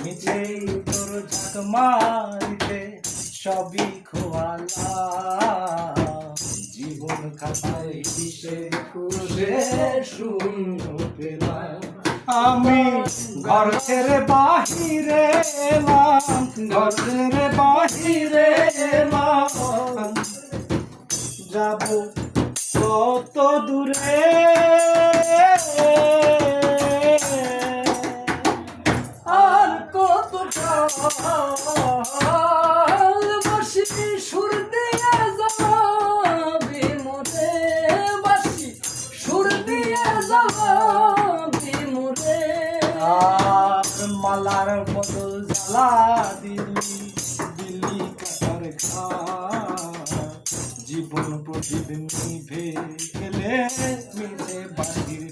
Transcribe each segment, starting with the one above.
মিছেই তোর ঝাঁক মারিতে সবই খোয়ালা জীবন খাতায় কিসে খুশে শূন্য পেলাম আমি ঘর ছেড়ে বাহিরে এলাম ঘর ছেড়ে বাহিরে এলাম যাব কত দূরে আর কত বাসি সুর দিয়ে যাবি মোরে বাসি সুর দিয়ে যাবি মোরে আর মালার বদল জ্বালা দিল্লি দিল্লি কাটার খা জীবন প্রতিদিন নিভে গেলে মিছে বাহির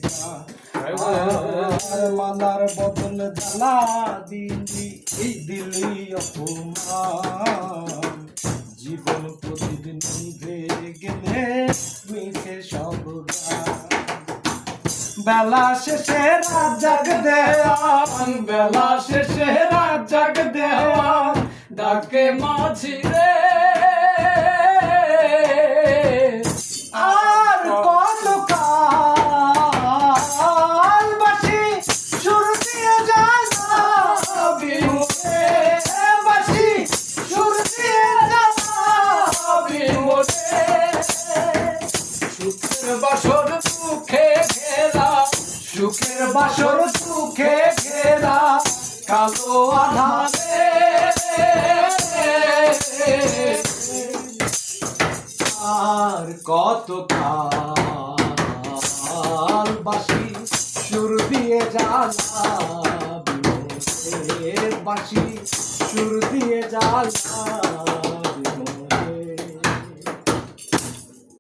মালার বদল জ্বালা দিল্লি দিল্লি অপমান জীবন প্রতিদিন নিভে গেলে মিছে সব বেলা শেষে রাত জাগ দেওয়ান বেলা শেষে রাত জাগ দেওয়ান ডাকে মাঝি রে আর কত কাল বাসি সুর দিয়ে যাবি মোরে বাসি সুর দিয়ে যাবি মোরে সুখের বাসর সুখে ঘেরা সুখের বাসর সুখে ঘেরা কালো আধারে আর কত কাল বাসি সুর দিয়ে জ্বালা বাসি সুর দিয়ে জ্বালা